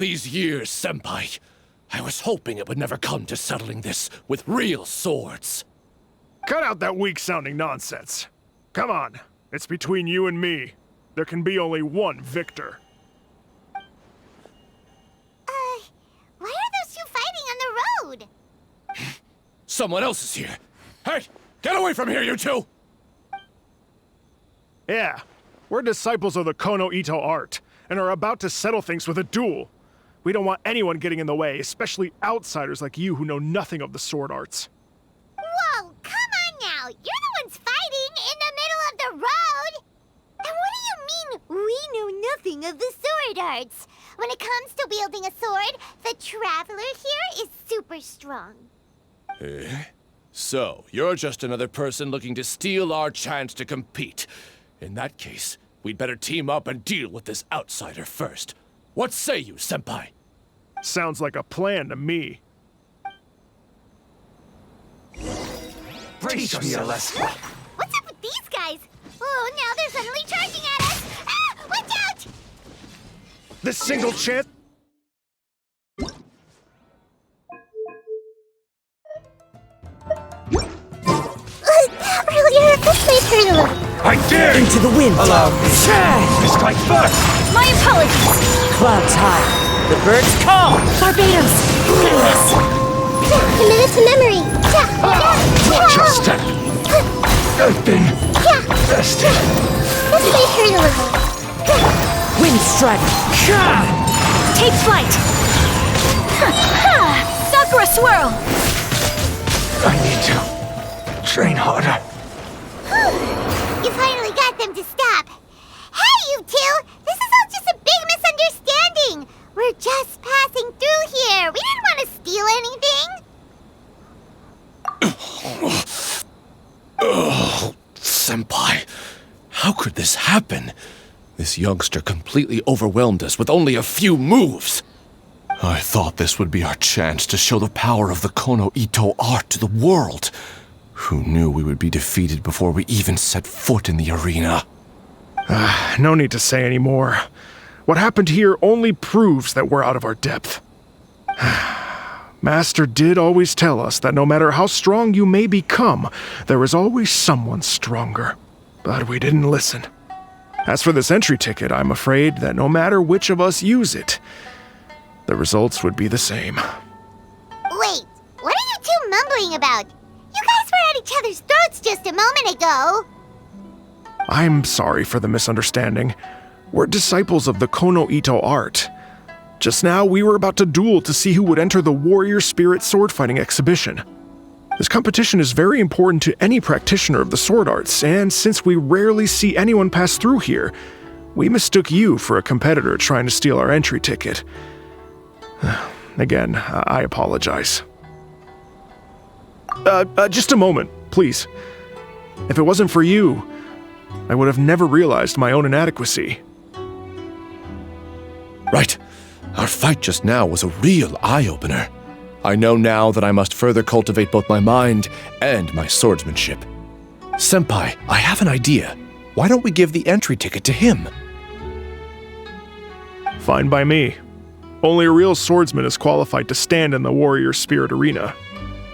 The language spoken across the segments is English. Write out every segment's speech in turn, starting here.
These years, Senpai. I was hoping it would never come to settling this with real swords. Cut out that weak-sounding nonsense. Come on, it's between you and me. There can be only one victor. Why are those two fighting on the road? Someone else is here. Hey, get away from here, you two! Yeah, we're disciples of the Kono Ito art, and are about to settle things with a duel. We don't want anyone getting in the way, especially outsiders like you who know nothing of the sword arts. Whoa, come on now! You're the ones fighting in the middle of the road! And what do you mean, we know nothing of the sword arts? When it comes to wielding a sword, the traveler here is super strong. Eh? So, you're just another person looking to steal our chance to compete. In that case, we'd better team up and deal with this outsider first. What say you, Senpai? Sounds like a plan to me. Teach me a lesson. What's up with these guys? Oh, now they're suddenly charging at us! Ah! Watch out! This single chance... That really hurt. This may hurt a little. I dare Into the wind. allow me to strike first. My apologies. Clouds high. The birds call. Barbados. Goodness. Commit it to memory. Watch your step. I've been tested. This may hurt a little. Wind strike. Take flight. Sakura swirl. I need to train harder. You finally got them to stop. Hey, you two! This is all just a big misunderstanding. We're just passing through here. We didn't want to steal anything. Oh, Senpai. How could this happen? This youngster completely overwhelmed us with only a few moves. I thought this would be our chance to show the power of the Kono Ito art to the world. Who knew we would be defeated before we even set foot in the arena? No need to say any more. What happened here only proves that we're out of our depth. Master did always tell us that no matter how strong you may become, there is always someone stronger. But we didn't listen. As for this entry ticket, I'm afraid that no matter which of us use it, the results would be the same. Wait, what are you two mumbling about? You guys were at each other's throats just a moment ago. I'm sorry for the misunderstanding. We're disciples of the Kono Ito art. Just now, we were about to duel to see who would enter the Warrior Spirit sword fighting exhibition. This competition is very important to any practitioner of the sword arts, and since we rarely see anyone pass through here, we mistook you for a competitor trying to steal our entry ticket. Again, I apologize. Just a moment, please. If it wasn't for you, I would have never realized my own inadequacy. Right. Our fight just now was a real eye-opener. I know now that I must further cultivate both my mind and my swordsmanship. Senpai, I have an idea. Why don't we give the entry ticket to him? Fine by me. Only a real swordsman is qualified to stand in the Warrior Spirit arena.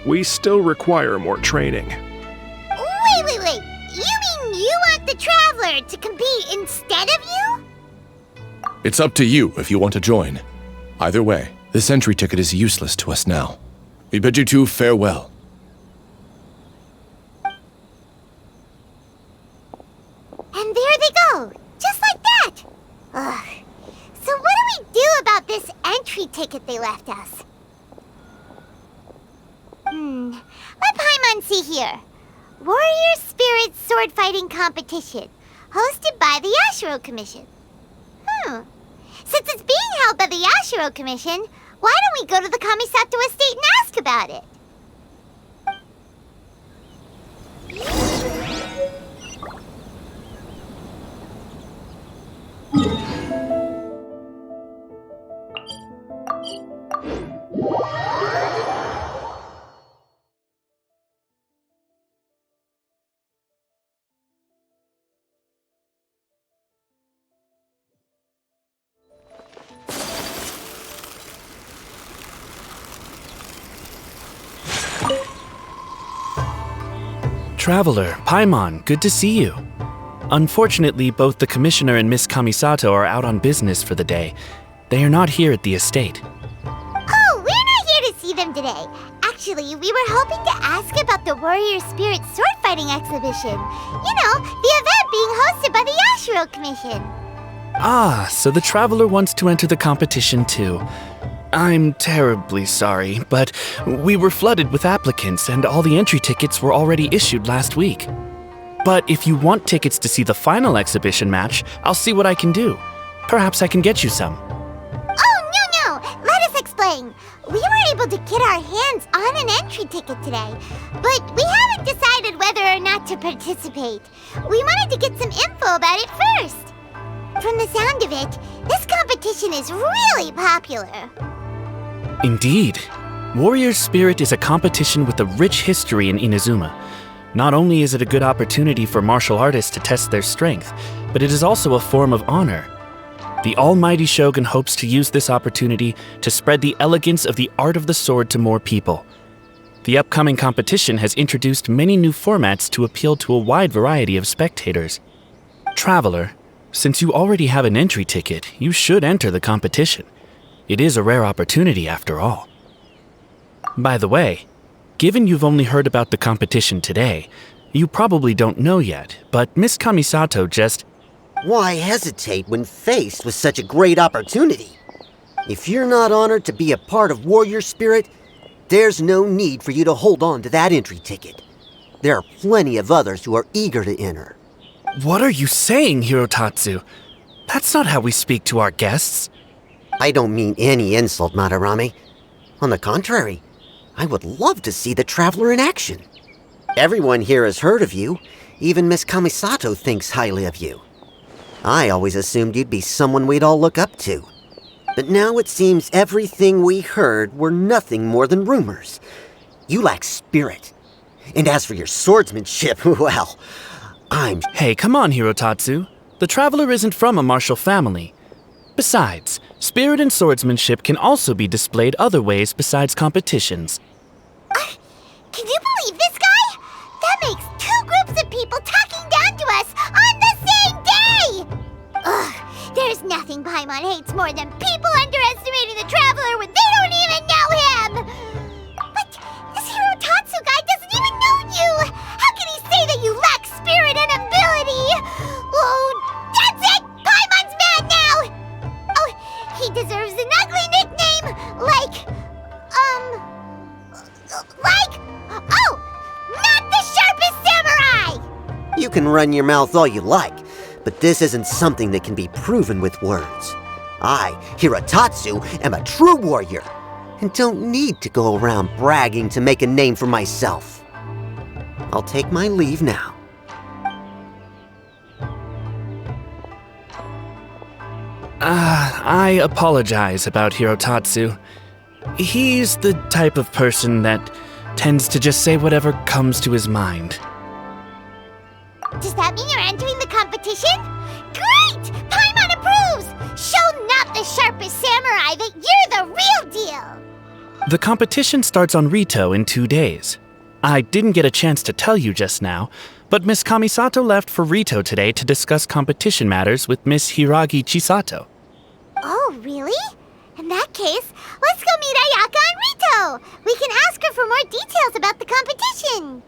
We still require more training. Wait. You mean you want the Traveler to compete instead of you? It's up to you if you want to join. Either way, this entry ticket is useless to us now. We bid you two farewell. And there they go, just like that. Ugh. So what do we do about this entry ticket they left us? Let Paimon see here. Warrior Spirit Sword Fighting Competition, hosted by the Yashiro Commission. Since it's being held by the Yashiro Commission, why don't we go to the Kamisato estate and ask about it? Traveler, Paimon, good to see you. Unfortunately, both the Commissioner and Miss Kamisato are out on business for the day. They are not here at the estate. Oh, we're not here to see them today. Actually, we were hoping to ask about the Warrior Spirit sword fighting exhibition. You know, the event being hosted by the Yashiro Commission. Ah, so the Traveler wants to enter the competition too. I'm terribly sorry, but we were flooded with applicants and all the entry tickets were already issued last week. But if you want tickets to see the final exhibition match, I'll see what I can do. Perhaps I can get you some. Oh, no! Let us explain. We were able to get our hands on an entry ticket today, but we haven't decided whether or not to participate. We wanted to get some info about it first. From the sound of it, this competition is really popular. Indeed. Warrior Spirit is a competition with a rich history in Inazuma. Not only is it a good opportunity for martial artists to test their strength, but it is also a form of honor. The almighty Shogun hopes to use this opportunity to spread the elegance of the art of the sword to more people. The upcoming competition has introduced many new formats to appeal to a wide variety of spectators. Traveler, since you already have an entry ticket, you should enter the competition. It is a rare opportunity after all. By the way, given you've only heard about the competition today, you probably don't know yet, but Miss Kamisato just... Why hesitate when faced with such a great opportunity? If you're not honored to be a part of Warrior Spirit, there's no need for you to hold on to that entry ticket. There are plenty of others who are eager to enter. What are you saying, Hirotatsu? That's not how we speak to our guests. I don't mean any insult, Madarame. On the contrary, I would love to see the Traveler in action. Everyone here has heard of you. Even Miss Kamisato thinks highly of you. I always assumed you'd be someone we'd all look up to. But now it seems everything we heard were nothing more than rumors. You lack spirit. And as for your swordsmanship, well, Hey, come on, Hirotatsu. The Traveler isn't from a martial family. Besides, spirit and swordsmanship can also be displayed other ways besides competitions. Can you believe this guy? That makes two groups of people talking down to us on the same day! Ugh, there's nothing Paimon hates more than people underestimating the Traveler when they don't even know him! But this Hirotatsu guy doesn't even know you! How can he say that you lack spirit and ability? Oh, that's it! Paimon's mad now! Oh, he deserves an ugly nickname, not the sharpest samurai! you can run your mouth all you like, but this isn't something that can be proven with words. I, Hirotatsu, am a true warrior, and don't need to go around bragging to make a name for myself. I'll take my leave now. I apologize about Hirotatsu. He's the type of person that tends to just say whatever comes to his mind. Does that mean you're entering the competition? Great! Paimon approves! Show not the sharpest samurai that you're the real deal! The competition starts on Rito in 2 days. I didn't get a chance to tell you just now, but Miss Kamisato left for Rito today to discuss competition matters with Miss Hiragi Chisato. Oh, really? In that case, let's go meet Ayaka and Rito! We can ask her for more details about the competition!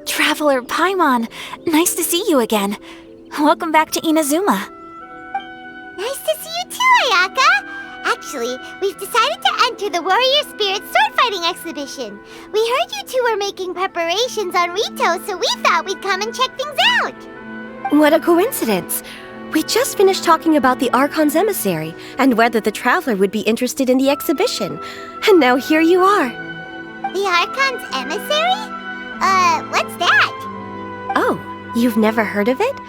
Traveler Paimon, nice to see you again. Welcome back to Inazuma. Nice to see you too, Ayaka! Actually, we've decided to enter the Warrior Spirit sword fighting exhibition. We heard you two were making preparations on Rito, so we thought we'd come and check things out. What a coincidence. We just finished talking about the Archon's emissary and whether the Traveler would be interested in the exhibition. And now here you are. The Archon's emissary? What's that? Oh, you've never heard of it?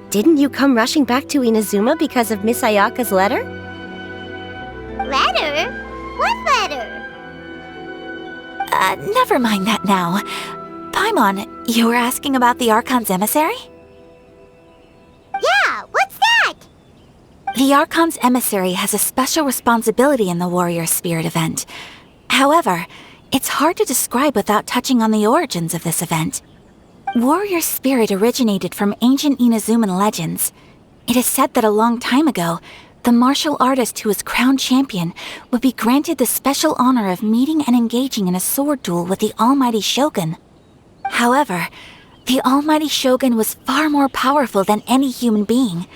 Didn't you come rushing back to Inazuma because of Miss Ayaka's letter? Letter? What letter? Never mind that now. Paimon, you were asking about the Archon's emissary? Yeah, what's that? The Archon's emissary has a special responsibility in the Warrior Spirit event. However, it's hard to describe without touching on the origins of this event. Warrior Spirit originated from ancient Inazuman legends. It is said that a long time ago, the martial artist who was crowned champion would be granted the special honor of meeting and engaging in a sword duel with the Almighty Shogun. However, the Almighty Shogun was far more powerful than any human being.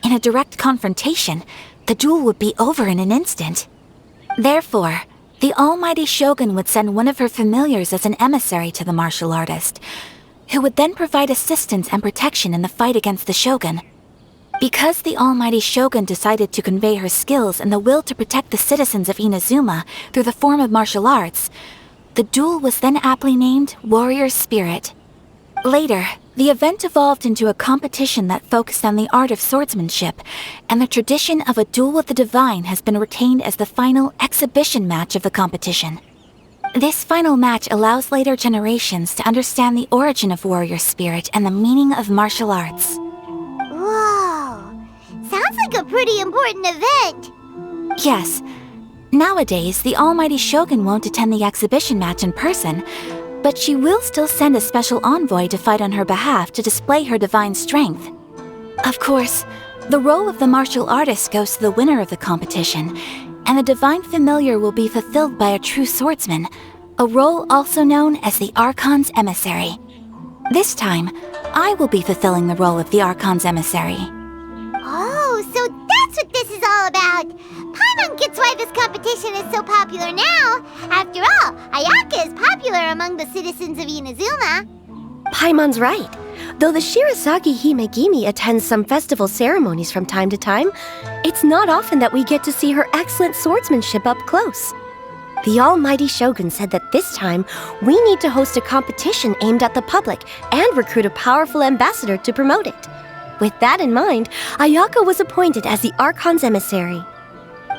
In a direct confrontation, the duel would be over in an instant. Therefore, the Almighty Shogun would send one of her familiars as an emissary to the martial artist, who would then provide assistance and protection in the fight against the Shogun. Because the Almighty Shogun decided to convey her skills and the will to protect the citizens of Inazuma through the form of martial arts, the duel was then aptly named Warrior Spirit. Later, the event evolved into a competition that focused on the art of swordsmanship, and the tradition of a duel with the divine has been retained as the final exhibition match of the competition. This final match allows later generations to understand the origin of Warrior Spirit and the meaning of martial arts. Whoa! Sounds like a pretty important event. Yes. Nowadays, the Almighty Shogun won't attend the exhibition match in person, but she will still send a special envoy to fight on her behalf to display her divine strength. Of course, the role of the martial artist goes to the winner of the competition, and the divine familiar will be fulfilled by a true swordsman, a role also known as the Archon's emissary. This time, I will be fulfilling the role of the Archon's emissary. Oh, so that's what this is all about. Paimon gets why this competition is so popular now. After all, Ayaka is popular among the citizens of Inazuma. Paimon's right. Though the Shirasagi Himegimi attends some festival ceremonies from time to time, it's not often that we get to see her excellent swordsmanship up close. The Almighty Shogun said that this time, we need to host a competition aimed at the public and recruit a powerful ambassador to promote it. With that in mind, Ayaka was appointed as the Archon's emissary.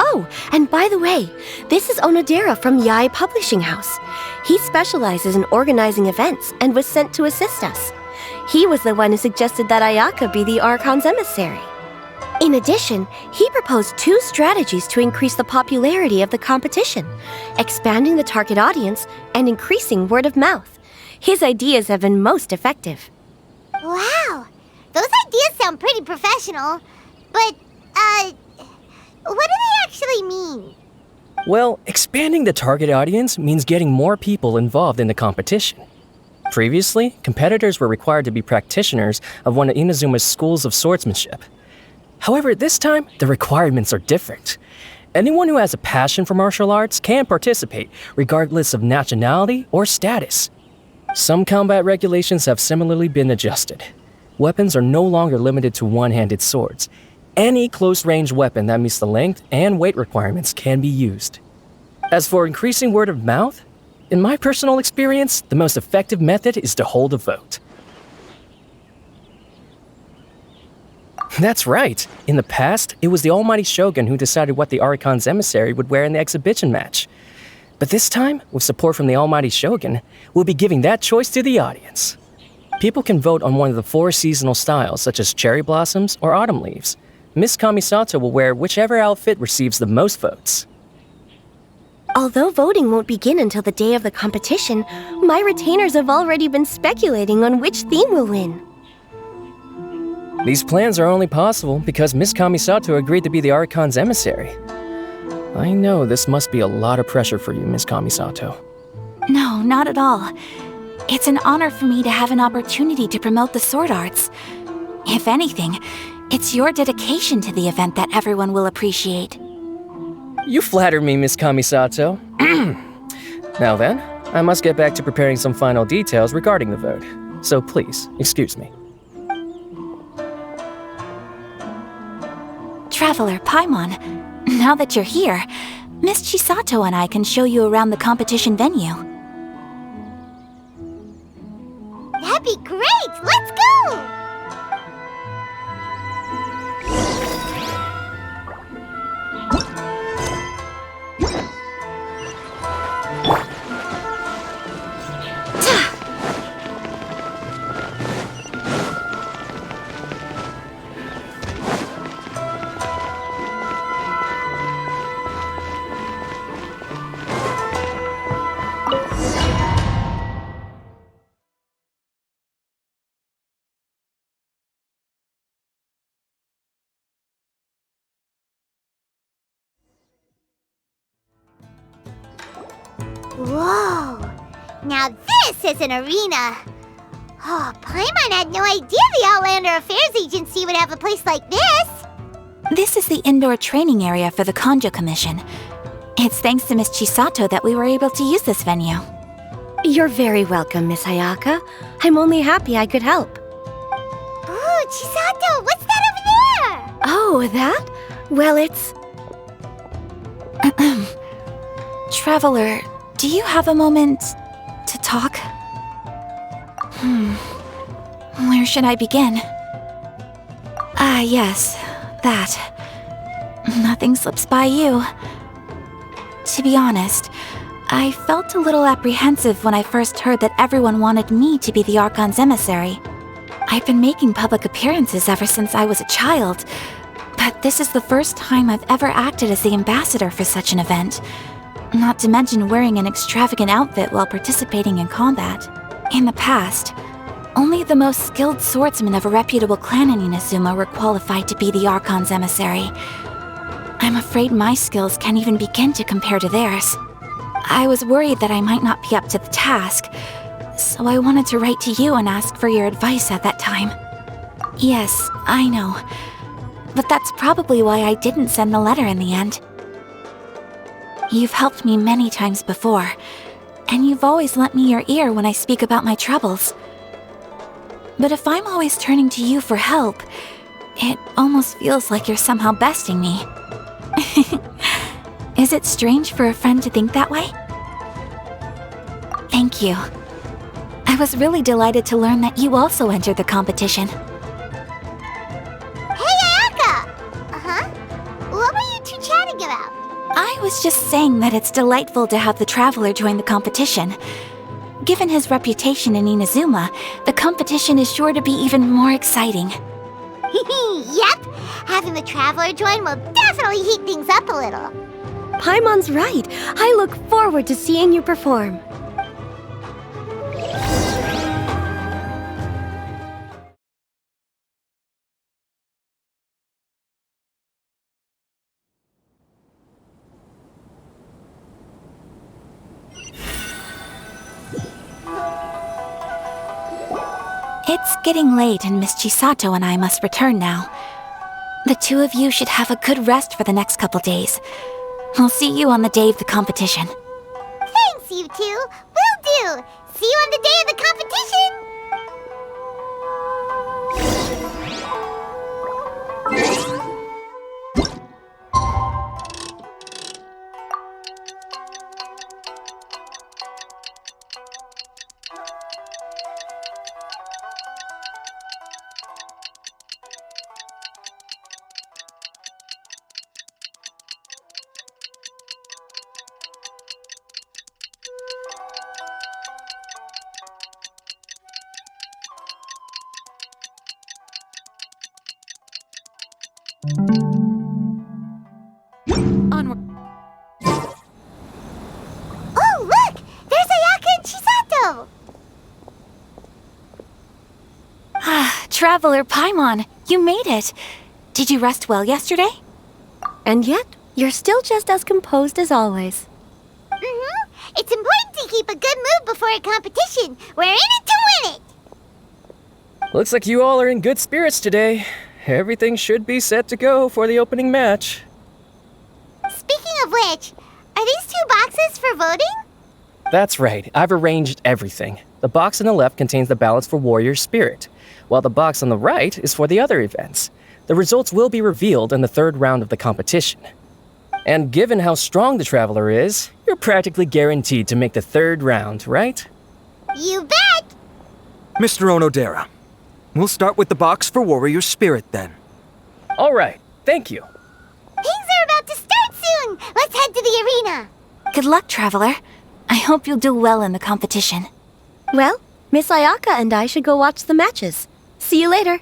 Oh, and by the way, this is Onodera from Yae Publishing House. He specializes in organizing events and was sent to assist us. He was the one who suggested that Ayaka be the Archon's emissary. In addition, he proposed 2 strategies to increase the popularity of the competition, expanding the target audience and increasing word of mouth. His ideas have been most effective. Wow! Those ideas sound pretty professional. But, what do they actually mean? Well, expanding the target audience means getting more people involved in the competition. Previously, competitors were required to be practitioners of one of Inazuma's schools of swordsmanship. However, this time, the requirements are different. Anyone who has a passion for martial arts can participate, regardless of nationality or status. Some combat regulations have similarly been adjusted. Weapons are no longer limited to one-handed swords. Any close-range weapon that meets the length and weight requirements can be used. As for increasing word of mouth, in my personal experience, the most effective method is to hold a vote. That's right. In the past, it was the Almighty Shogun who decided what the Archon's emissary would wear in the exhibition match. But this time, with support from the Almighty Shogun, we'll be giving that choice to the audience. People can vote on one of the 4 seasonal styles, such as cherry blossoms or autumn leaves. Miss Kamisato will wear whichever outfit receives the most votes. Although voting won't begin until the day of the competition, my retainers have already been speculating on which theme will win. These plans are only possible because Miss Kamisato agreed to be the Archon's emissary. I know this must be a lot of pressure for you, Miss Kamisato. No, not at all. It's an honor for me to have an opportunity to promote the sword arts. If anything, it's your dedication to the event that everyone will appreciate. You flatter me, Miss Kamisato. Now then, I must get back to preparing some final details regarding the vote. So please, excuse me. Traveler Paimon, now that you're here, Miss Chisato and I can show you around the competition venue. That'd be great! Let's go! Whoa! Now this is an arena! Oh, Paimon had no idea the Outlander Affairs Agency would have a place like this! This is the indoor training area for the Konjo Commission. It's thanks to Miss Chisato that we were able to use this venue. You're very welcome, Miss Hayaka. I'm only happy I could help. Ooh, Chisato, what's that over there? Oh, that? Well, it's... Traveler, do you have a moment to talk? Where should I begin? Ah, yes, that. Nothing slips by you. To be honest, I felt a little apprehensive when I first heard that everyone wanted me to be the Archon's emissary. I've been making public appearances ever since I was a child, but this is the first time I've ever acted as the ambassador for such an event. Not to mention wearing an extravagant outfit while participating in combat. In the past, only the most skilled swordsmen of a reputable clan in Inazuma were qualified to be the Archon's emissary. I'm afraid my skills can't even begin to compare to theirs. I was worried that I might not be up to the task, so I wanted to write to you and ask for your advice at that time. Yes, I know, but that's probably why I didn't send the letter in the end. You've helped me many times before, and you've always lent me your ear when I speak about my troubles. But if I'm always turning to you for help, it almost feels like you're somehow besting me. Is it strange for a friend to think that way? Thank you. I was really delighted to learn that you also entered the competition. Hey, Ayaka! Uh-huh? What were you two chatting about? I was just saying that it's delightful to have the Traveler join the competition. Given his reputation in Inazuma, the competition is sure to be even more exciting. Yep! Having the Traveler join will definitely heat things up a little. Paimon's right. I look forward to seeing you perform. It's getting late and Miss Chisato and I must return now. The two of you should have a good rest for the next couple days. I'll see you on the day of the competition. Thanks, you two. Will do. See you on the day of the competition. Onward. Oh, look! There's Ayaka and Chisato! Ah, Traveler Paimon, you made it. Did you rest well yesterday? And yet, you're still just as composed as always. Mm-hmm. It's important to keep a good mood before a competition. We're in it to win it! Looks like you all are in good spirits today. Everything should be set to go for the opening match. Speaking of which, are these two boxes for voting? That's right, I've arranged everything. The box on the left contains the ballots for Warrior Spirit, while the box on the right is for the other events. the results will be revealed in the third round of the competition. And given how strong the Traveler is, you're practically guaranteed to make the third round, right? You bet! Mr. Onodera, we'll start with the box for Warrior Spirit then. All right, thank you. Things are about to start soon! Let's head to the arena! Good luck, Traveler. I hope you'll do well in the competition. Well, Miss Ayaka and I should go watch the matches. See you later.